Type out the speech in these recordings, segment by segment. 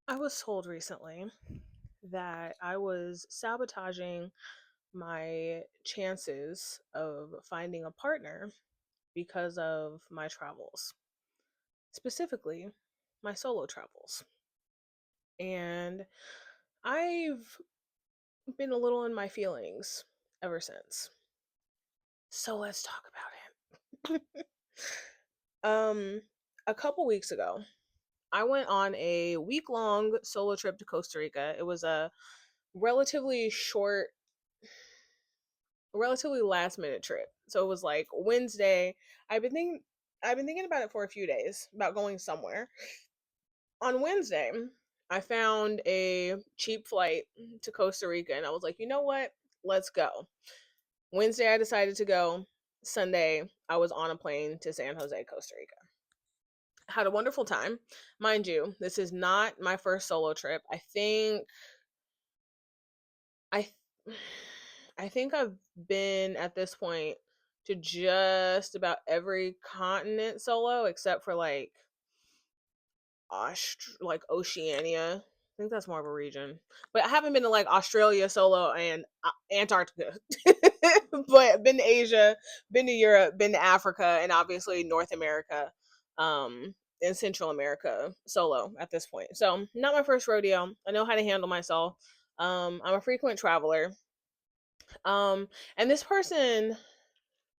I was told recently that I was sabotaging my chances of finding a partner because of my travels, specifically my solo travels. And I've been a little in my feelings ever since. So let's talk about it. um, a couple weeks ago, I went on a week long solo trip to Costa Rica. It was a relatively short relatively last minute trip. So it was like Wednesday. I've been thinking I've been thinking about it for a few days about going somewhere. On Wednesday, I found a cheap flight to Costa Rica and I was like, "You know what? Let's go." Wednesday I decided to go. Sunday, I was on a plane to San Jose, Costa Rica. Had a wonderful time. Mind you, this is not my first solo trip. I I think I've been at this point to just about every continent solo except for like Oceania. I think that's more of a region. But I haven't been to like Australia solo and Antarctica. But been to Asia, been to Europe, been to Africa, and obviously North America, and Central America solo at this point. So not my first rodeo. I know how to handle myself. I'm a frequent traveler. Um, and this person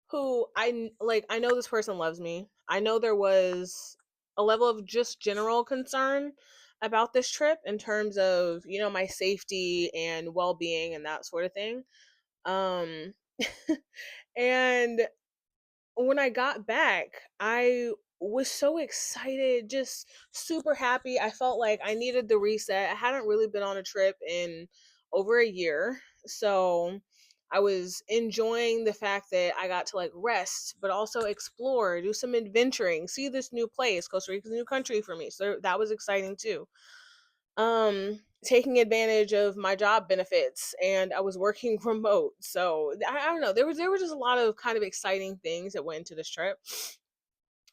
who I know this person loves me. I know there was a level of just general concern about this trip in terms of, my safety and well-being and that sort of thing. Um and when I got back, I was so excited, just super happy. I felt like I needed the reset. I hadn't really been on a trip in over a year. So I was enjoying the fact that I got to like rest, but also explore, do some adventuring, see this new place. Costa Rica's a new country for me. So that was exciting too. Taking advantage of my job benefits, and I was working remote. So I don't know, there were just a lot of kind of exciting things that went into this trip.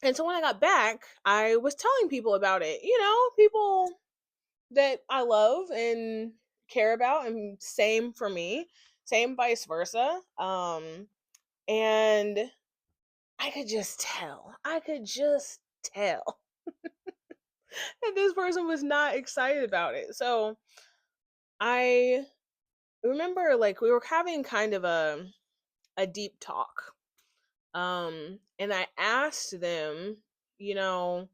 And so when I got back, I was telling people about it, people that I love and care about, and same for me, same vice versa. And I could just tell that this person was not excited about it. So I remember like we were having kind of a deep talk. And I asked them, you know,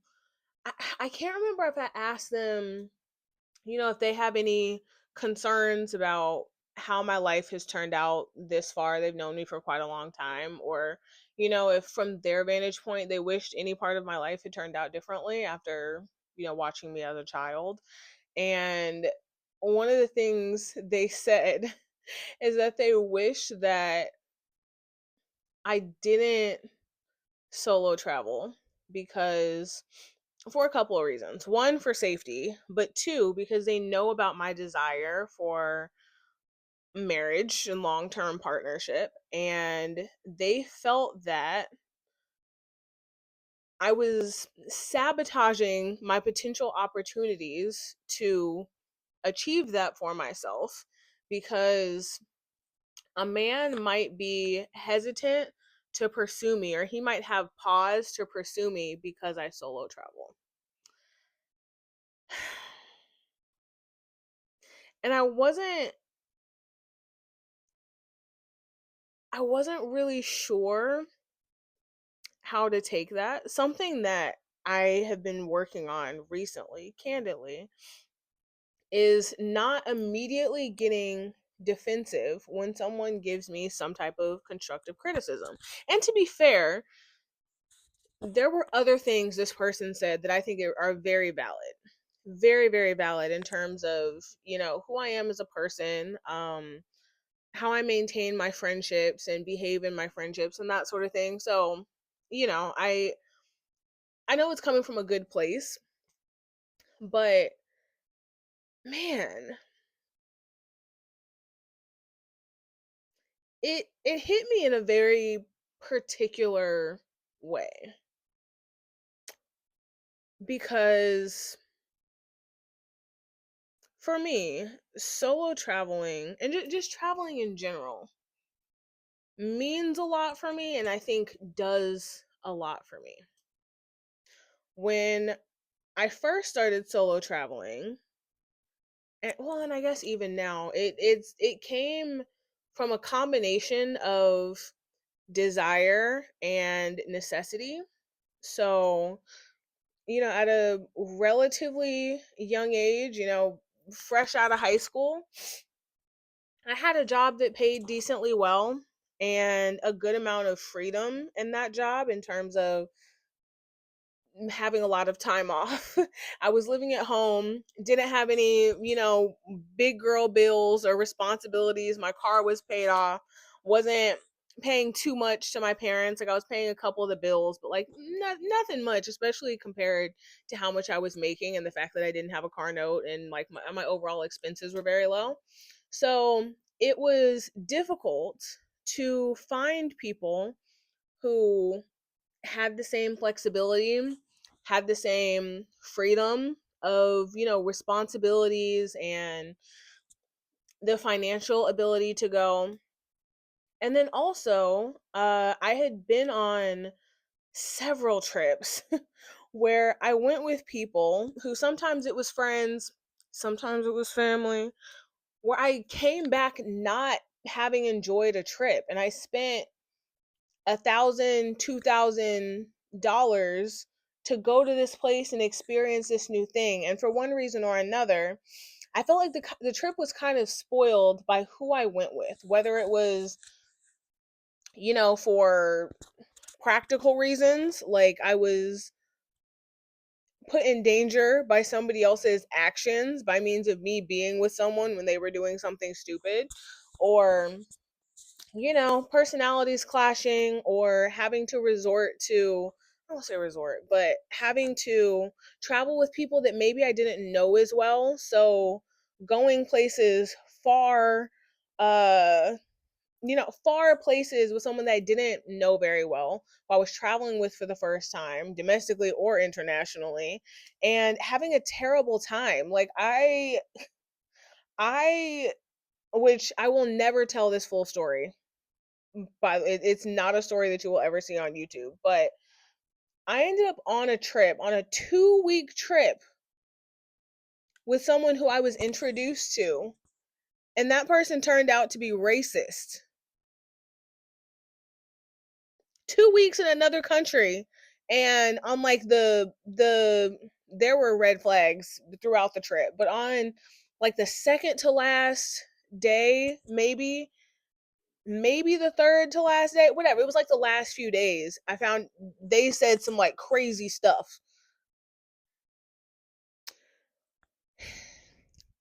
I can't remember if I asked them, if they have any concerns about how my life has turned out this far. They've known me for quite a long time, or if from their vantage point they wished any part of my life had turned out differently after, watching me as a child. And one of the things they said is that they wish that I didn't solo travel because for a couple of reasons. One, for safety, but two, because they know about my desire for marriage and long term partnership. And they felt that I was sabotaging my potential opportunities to achieve that for myself because a man might be hesitant to pursue me, or he might have pause to pursue me because I solo travel. And I wasn't really sure how to take that. Something that I have been working on recently, candidly, is not immediately getting defensive when someone gives me some type of constructive criticism. And to be fair, there were other things this person said that I think are very valid. Very, very valid in terms of, who I am as a person, how I maintain my friendships and behave in my friendships and that sort of thing. So, I know it's coming from a good place, but man, it hit me in a very particular way because For me, solo traveling and just traveling in general means a lot for me, and I think does a lot for me. When I first started solo traveling, and I guess even now, it came from a combination of desire and necessity. So, at a relatively young age, fresh out of high school, I had a job that paid decently well and a good amount of freedom in that job in terms of having a lot of time off. I was living at home, didn't have any, big girl bills or responsibilities. My car was paid off, wasn't paying too much to my parents. Like I was paying a couple of the bills, but like nothing much, especially compared to how much I was making and the fact that I didn't have a car note and like my overall expenses were very low. So it was difficult to find people who had the same flexibility, had the same freedom of, responsibilities and the financial ability to go. And then also, I had been on several trips where I went with people who sometimes it was friends, sometimes it was family, where I came back not having enjoyed a trip. And I spent $1,000, $2,000 to go to this place and experience this new thing. And for one reason or another, I felt like the trip was kind of spoiled by who I went with, whether it was, for practical reasons, like I was put in danger by somebody else's actions by means of me being with someone when they were doing something stupid, or personalities clashing, or having to resort to, I won't say resort, but having to travel with people that maybe I didn't know as well. So going places far, uh, far places with someone that I didn't know very well, who I was traveling with for the first time, domestically or internationally, and having a terrible time. Like I, which I will never tell this full story, but it's not a story that you will ever see on YouTube. But I ended up on a trip, on a 2-week trip with someone who I was introduced to, and that person turned out to be racist. 2 weeks in another country, and on like there were red flags throughout the trip, but on like the second to last day, maybe the third to last day, whatever. It was like the last few days. I found they said some like crazy stuff.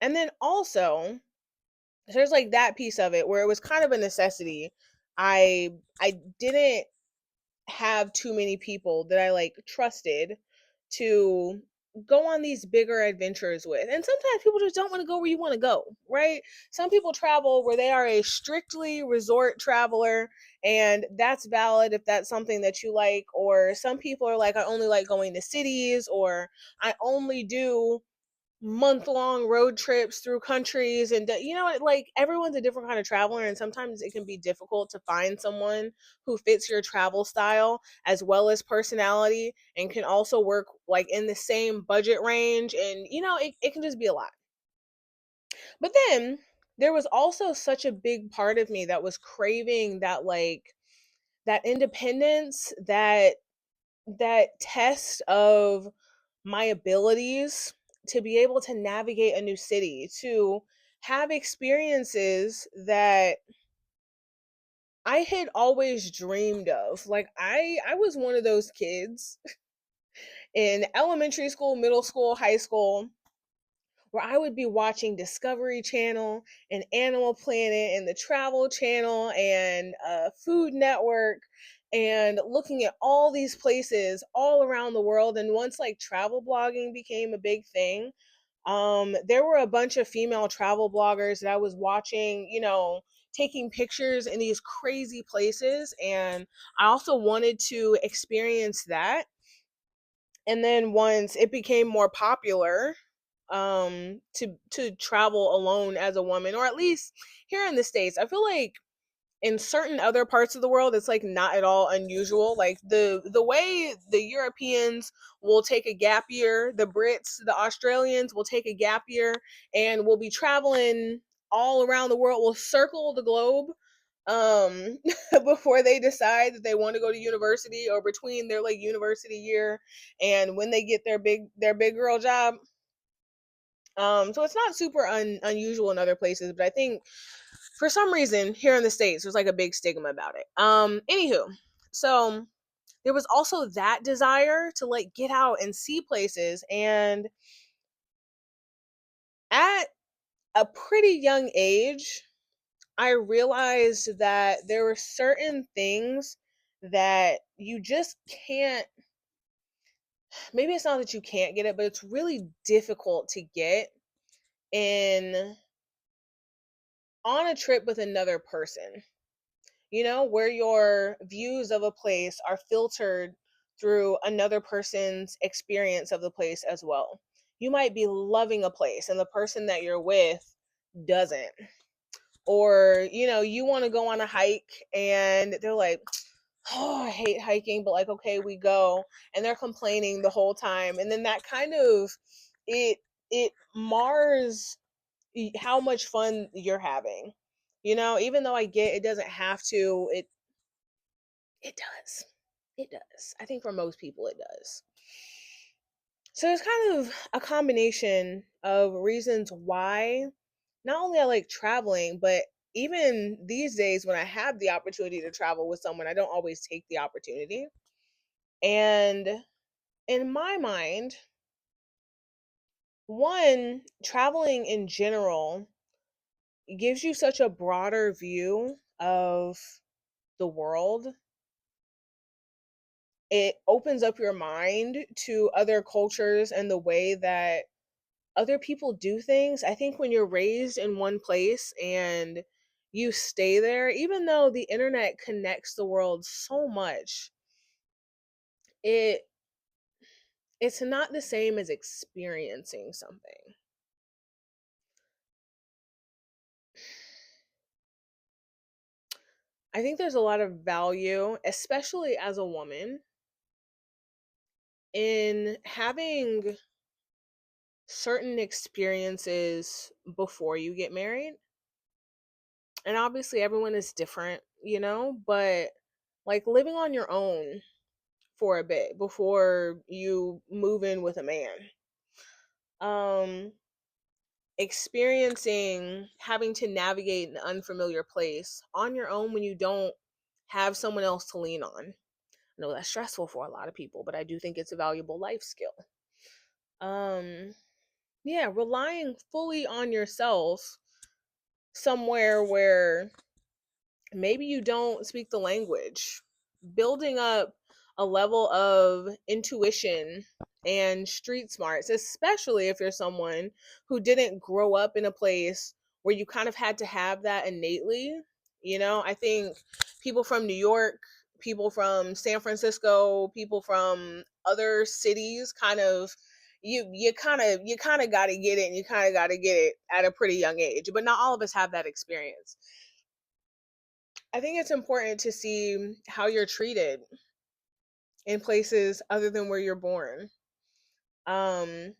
And then also, there's like that piece of it where it was kind of a necessity. I didn't have too many people that I like trusted to go on these bigger adventures with. And sometimes people just don't want to go where you want to go, right? Some people travel where they are a strictly resort traveler, and that's valid if that's something that you like. Or some people are like, I only like going to cities, or I only do month-long road trips through countries. And like everyone's a different kind of traveler, and sometimes it can be difficult to find someone who fits your travel style as well as personality, and can also work like in the same budget range. And it can just be a lot. But then there was also such a big part of me that was craving that, like, that independence, that test of my abilities to be able to navigate a new city, to have experiences that I had always dreamed of. Like I was one of those kids in elementary school, middle school, high school, where I would be watching Discovery Channel and Animal Planet and the Travel Channel and Food Network, and looking at all these places all around the world. And once like travel blogging became a big thing, there were a bunch of female travel bloggers that I was watching, taking pictures in these crazy places. And I also wanted to experience that. And then once it became more popular, to travel alone as a woman, or at least here in the States. I feel like in certain other parts of the world it's like not at all unusual, like the way the Europeans will take a gap year, the Brits, the Australians will take a gap year and will be traveling all around the world, will circle the globe um before they decide that they want to go to university, or between their like university year and when they get their big girl job. So it's not super unusual in other places, but I think for some reason here in the States there's like a big stigma about it. Anywho, so there was also that desire to like get out and see places, and at a pretty young age I realized that there were certain things that you just can't, maybe it's not that you can't get it, but it's really difficult to get in on a trip with another person. You know, where your views of a place are filtered through another person's experience of the place as well. You might be loving a place and the person that you're with doesn't. Or, you know, you want to go on a hike and they're like, oh, I hate hiking, but like, okay, we go. And they're complaining the whole time. And then that kind of, it, it mars how much fun you're having. You know, even though I get it doesn't have to, it does. It does. I think for most people it does. So it's kind of a combination of reasons why not only I like traveling, but even these days when I have the opportunity to travel with someone, I don't always take the opportunity. And in my mind, one, traveling in general gives you such a broader view of the world. It opens up your mind to other cultures and the way that other people do things. I think when you're raised in one place and you stay there, even though the internet connects the world so much, it it's not the same as experiencing something. I think there's a lot of value, especially as a woman, in having certain experiences before you get married. And obviously everyone is different, you know, but like living on your own for a bit before you move in with a man. Um Experiencing having to navigate an unfamiliar place on your own when you don't have someone else to lean on. I know that's stressful for a lot of people, but I do think it's a valuable life skill. Um yeah, relying fully on yourself somewhere where maybe you don't speak the language, building up a level of intuition and street smarts, especially if you're someone who didn't grow up in a place where you kind of had to have that innately. You know, I think people from New York, people from San Francisco, people from other cities kind of you kind of got to get it, and you kind of got to get it at a pretty young age, but not all of us have that experience. I think it's important to see how you're treated in places other than where you're born. Um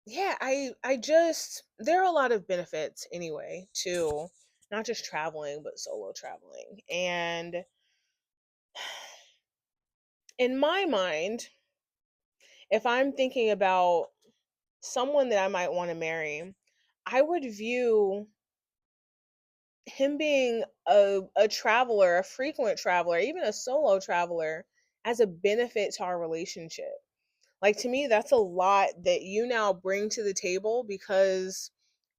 yeah, I just there are a lot of benefits anyway to not just traveling but solo traveling. And in my mind, if I'm thinking about someone that I might want to marry, I would view him being a traveler, a frequent traveler, even a solo traveler, as a benefit to our relationship. Like to me, that's a lot that you now bring to the table because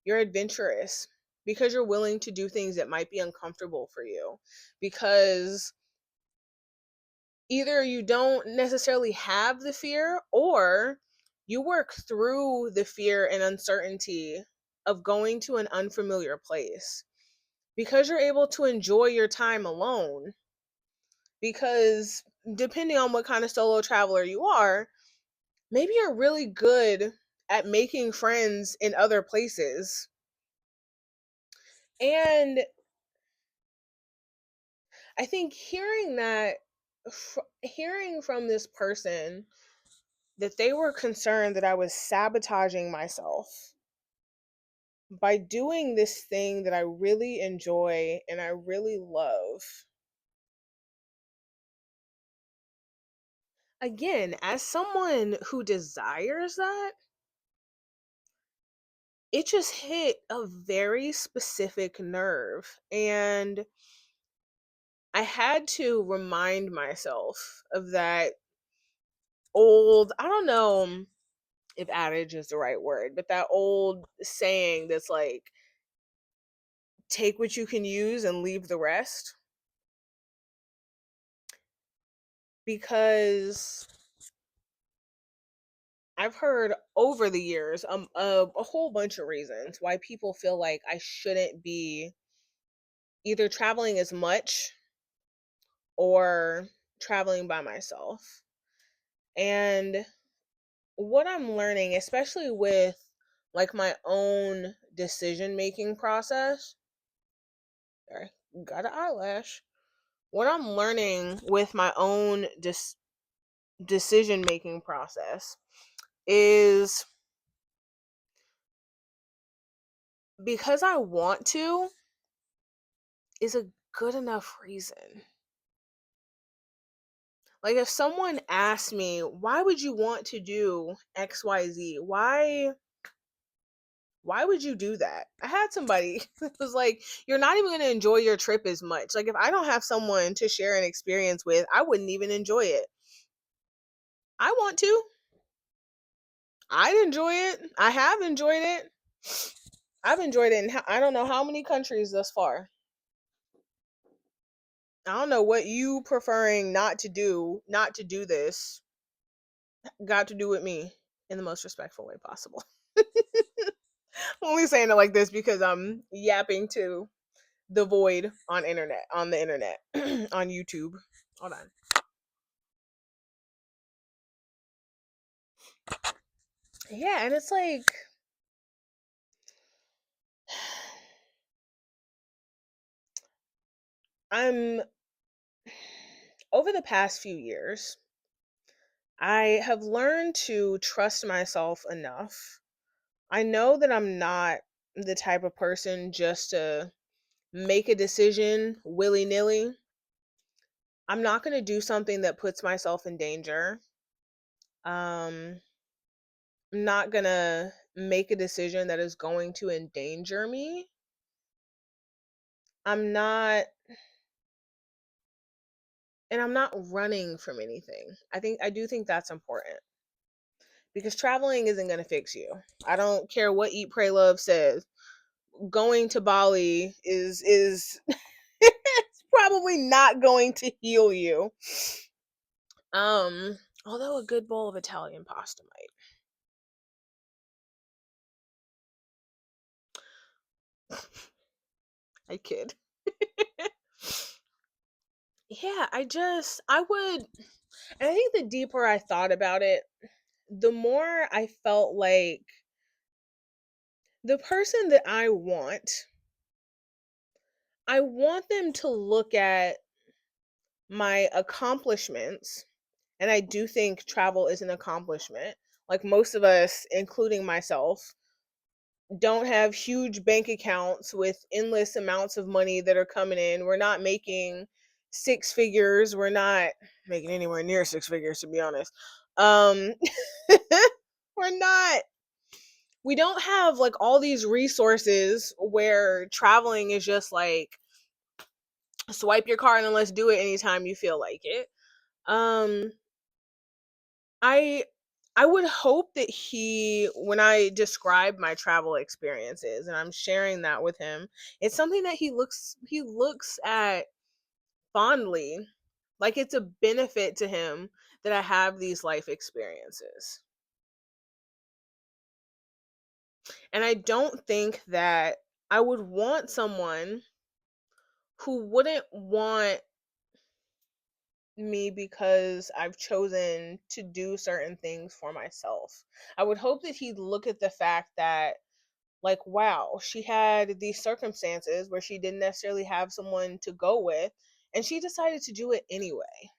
you're adventurous, because you're willing to do things that might be uncomfortable for you, because either you don't necessarily have the fear or you work through the fear and uncertainty of going to an unfamiliar place because you're able to enjoy your time alone. Because depending on what kind of solo traveler you are, maybe you're really good at making friends in other places. And I think hearing from this person that they were concerned that I was sabotaging myself by doing this thing that I really enjoy and I really love. Again, as someone who desires that, it just hit a very specific nerve. And I had to remind myself of that old, I don't know if adage is the right word, but that old saying that's like, take what you can use and leave the rest. Because I've heard over the years a whole bunch of reasons why people feel like I shouldn't be either traveling as much or traveling by myself. And what I'm learning, especially with like my own decision making process, sorry, got an eyelash. What I'm learning with my own decision making process is because I want to is a good enough reason. Like if someone asked me, why would you want to do XYZ? Why would you do that? I had somebody that was like, you're not even going to enjoy your trip as much. Like if I don't have someone to share an experience with, I wouldn't even enjoy it. I want to. I'd enjoy it. I have enjoyed it. I've enjoyed it in I don't know how many countries thus far. I don't know what you preferring not to do this got to do with me in the most respectful way possible. I'm only saying it like this because I'm yapping to the void on the internet, on YouTube. Hold on. Yeah, and it's like I'm over the past few years, I have learned to trust myself enough. I know that I'm not the type of person just to make a decision willy-nilly. I'm not going to do something that puts myself in danger. Um I'm not going to make a decision that is going to endanger me. I'm not and I'm not running from anything. I do think that's important because traveling isn't going to fix you. I don't care what Eat Pray Love says. Going to Bali is it's probably not going to heal you. Um Although a good bowl of Italian pasta might. I kid. Yeah, I would, and I think the deeper I thought about it, the more I felt like the person that I want them to look at my accomplishments, and I do think travel is an accomplishment. Like most of us, including myself, don't have huge bank accounts with endless amounts of money that are coming in. We're not making six figures. We're not making anywhere near six figures, to be honest. Um, we're not. We don't have like all these resources where traveling is just like swipe your card and let's do it anytime you feel like it. Um, I I would hope that when I describe my travel experiences and I'm sharing that with him, it's something that he looks at fondly, like it's a benefit to him that I have these life experiences. And I don't think that I would want someone who wouldn't want me because I've chosen to do certain things for myself. I would hope that he'd look at the fact that, like, wow, she had these circumstances where she didn't necessarily have someone to go with, and she decided to do it anyway.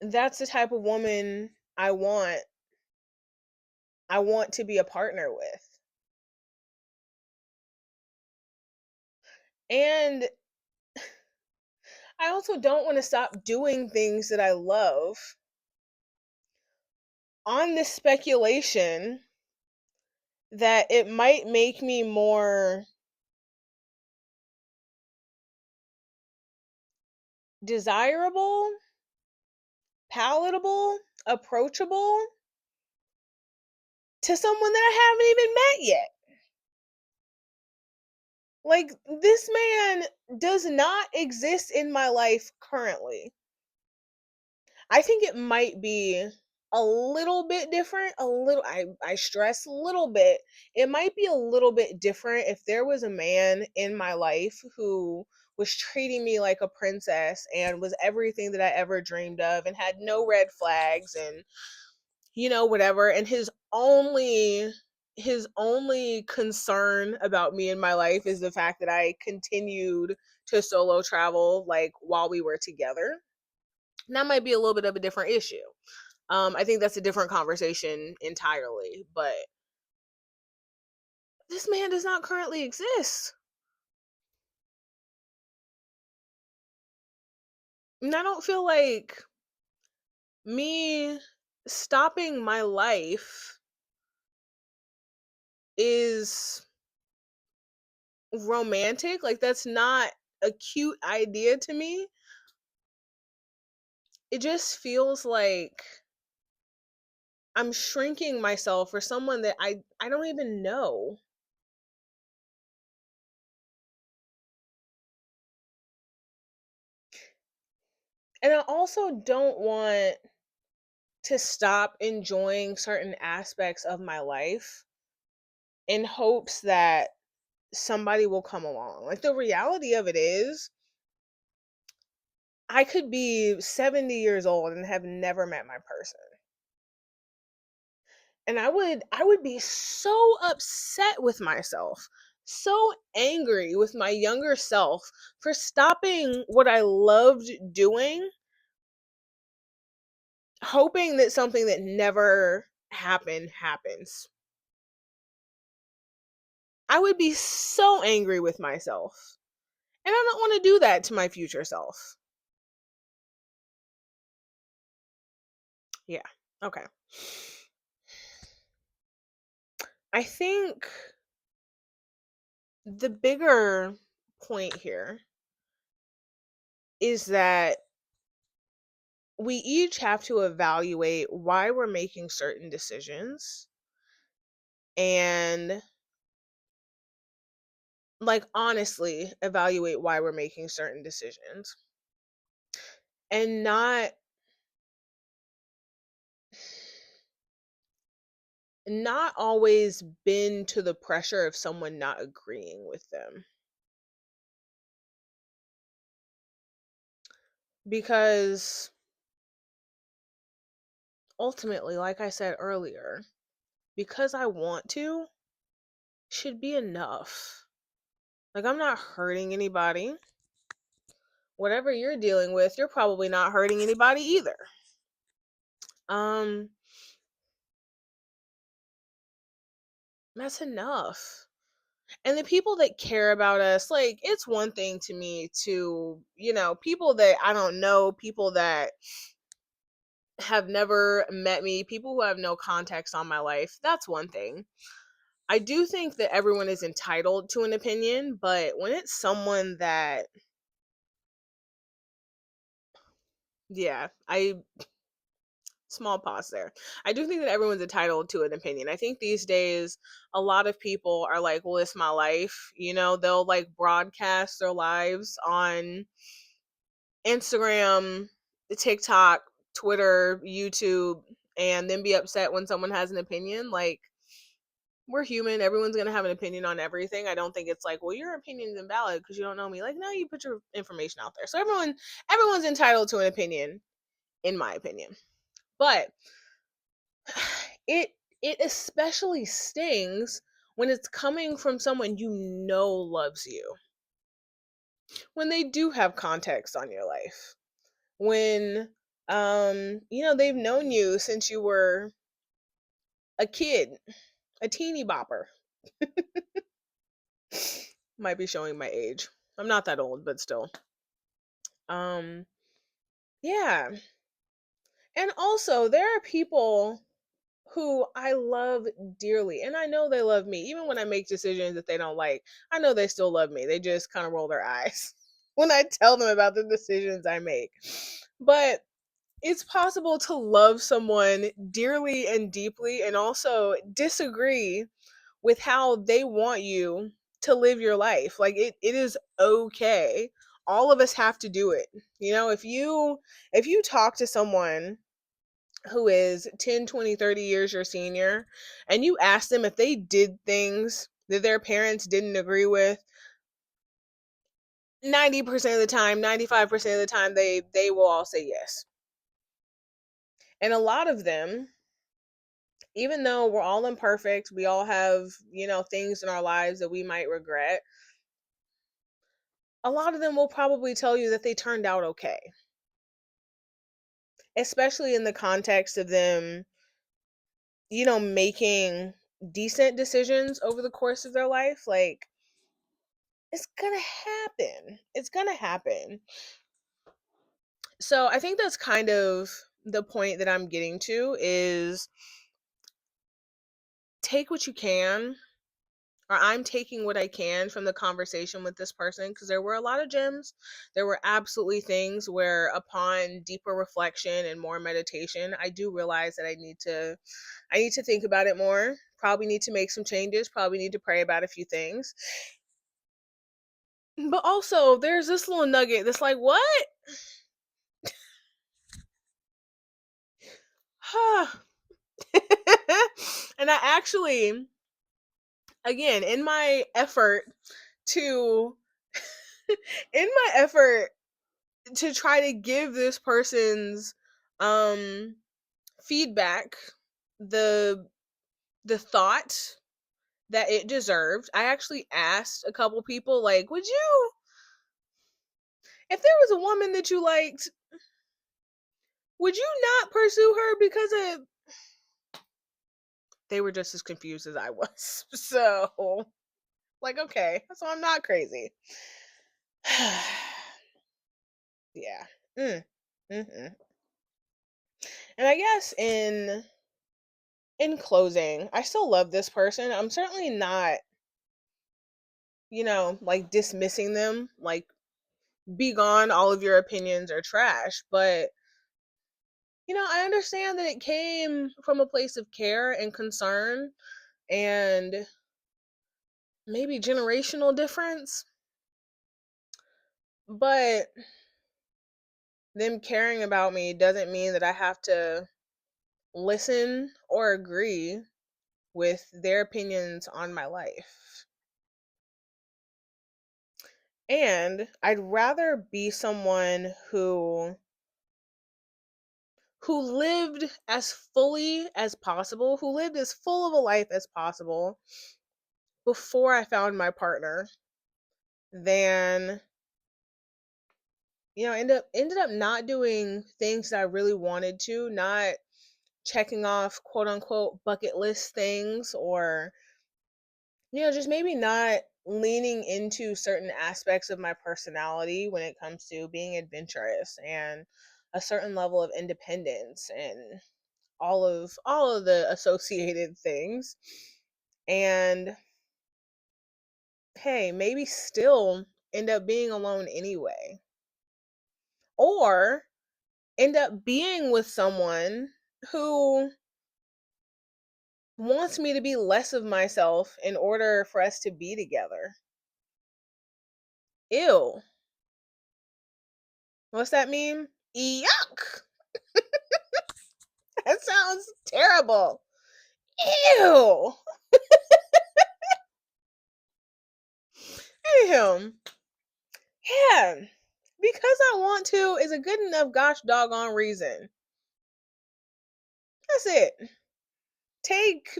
That's the type of woman I want to be a partner with. And I also don't want to stop doing things that I love on this speculation that it might make me more desirable, palatable, approachable to someone that I haven't even met yet. Like, this man does not exist in my life currently. I think it might be a little bit different, I stress a little bit. It might be a little bit different if there was a man in my life who was treating me like a princess and was everything that I ever dreamed of and had no red flags and whatever, and his only concern about me in my life is the fact that I continued to solo travel like while we were together. And that might be a little bit of a different issue. I think that's a different conversation entirely, but this man does not currently exist. And I don't feel like me stopping my life is romantic. Like, that's not a cute idea to me. It just feels like I'm shrinking myself for someone that I don't even know. And I also don't want to stop enjoying certain aspects of my life in hopes that somebody will come along. Like, the reality of it is, I could be 70 years old and have never met my person. And I would be so upset with myself, so angry with my younger self for stopping what I loved doing, hoping that something that never happened happens. I would be so angry with myself. And I don't want to do that to my future self. Yeah. Okay. I think the bigger point here is that we each have to evaluate why we're making certain decisions and, like, honestly evaluate why we're making certain decisions and not always bend to the pressure of someone not agreeing with them. Because ultimately, like I said earlier, because I want to should be enough. Like, I'm not hurting anybody. Whatever you're dealing with, you're probably not hurting anybody either. Um, that's enough. And the people that care about us, like, it's one thing to me to, people that I don't know, people that have never met me, people who have no context on my life. That's one thing. I do think that everyone is entitled to an opinion, but when it's someone that, yeah, small pause there. I do think that everyone's entitled to an opinion. I think these days a lot of people are like, well, it's my life. They'll like broadcast their lives on Instagram, TikTok, Twitter, YouTube, and then be upset when someone has an opinion. Like, we're human. Everyone's gonna have an opinion on everything. I don't think it's like, well, your opinion is invalid because you don't know me. Like, no, you put your information out there. So everyone's entitled to an opinion, in my opinion. But it it especially stings when it's coming from someone you know loves you. When they do have context on your life. When they've known you since you were a kid, a teeny bopper. Might be showing my age. I'm not that old, but still. Um, yeah. And also, there are people who I love dearly, and I know they love me, even when I make decisions that they don't like. I know they still love me. They just kind of roll their eyes when I tell them about the decisions I make. But it's possible to love someone dearly and deeply and also disagree with how they want you to live your life. Like it is okay. All of us have to do it. If you talk to someone who is 10, 20, 30 years your senior and you ask them if they did things that their parents didn't agree with, 90% of the time, 95% of the time they will all say yes. And a lot of them, even though we're all imperfect, we all have, things in our lives that we might regret, a lot of them will probably tell you that they turned out okay, especially in the context of them, making decent decisions over the course of their life. Like, it's gonna happen. It's gonna happen. So I think that's kind of the point that I'm getting to is take what you can, or I'm taking what I can from the conversation with this person, because there were a lot of gems. There were absolutely things where, upon deeper reflection and more meditation, I do realize that I need to think about it more. Probably need to make some changes. Probably need to pray about a few things. But also, there's this little nugget that's like, what? Huh. And I actually, again, to in my effort to try to give this person's um feedback the thought that it deserved, I actually asked a couple people, like, would you, if there was a woman that you liked, would you not pursue her because of, they were just as confused as I was. So, like, okay, so I'm not crazy. Yeah. Mm. Hmm. And I guess in closing, I still love this person. I'm certainly not, like, dismissing them, like, be gone, all of your opinions are trash. But, I understand that it came from a place of care and concern and maybe generational difference. But them caring about me doesn't mean that I have to listen or agree with their opinions on my life. And I'd rather be someone who lived as fully as possible, who lived as full of a life as possible before I found my partner, than, ended up not doing things that I really wanted to, not checking off quote unquote bucket list things, or, just maybe not leaning into certain aspects of my personality when it comes to being adventurous and a certain level of independence and all of the associated things. And hey, maybe still end up being alone anyway, or end up being with someone who wants me to be less of myself in order for us to be together. Ew. What's that mean? Yuck. That sounds terrible. Ew. Anywho, yeah, because I want to is a good enough gosh doggone reason. That's it. Take,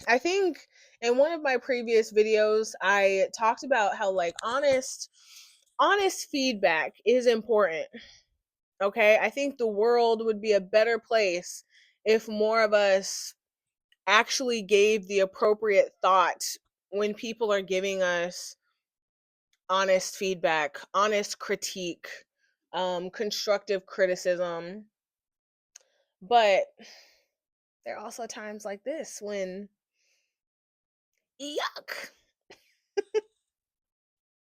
I think in one of my previous videos, I talked about how like honest feedback is important. Okay, I think the world would be a better place if more of us actually gave the appropriate thought when people are giving us honest feedback, honest critique, constructive criticism. But there are also times like this when yuck.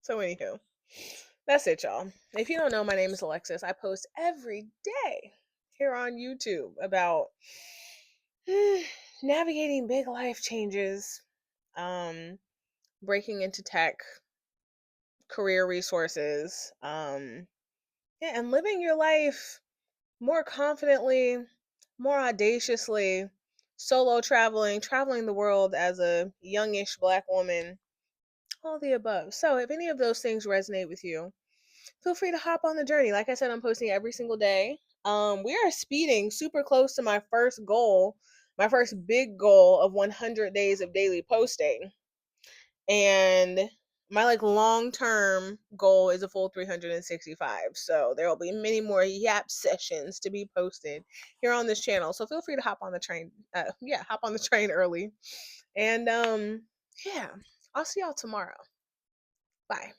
So anywho, that's it, y'all. If you don't know, my name is Alexis. I post every day here on YouTube about navigating big life changes, um, breaking into tech, career resources, yeah, and living your life more confidently, more audaciously, solo traveling, traveling the world as a youngish black woman, all the above. So if any of those things resonate with you, feel free to hop on the journey. Like I said, I'm posting every single day. We are speeding super close to my first goal, my first big goal of 100 days of daily posting. And my like long-term goal is a full 365. So there will be many more yap sessions to be posted here on this channel. So feel free to hop on the train. Yeah, hop on the train early. And yeah, I'll see y'all tomorrow. Bye.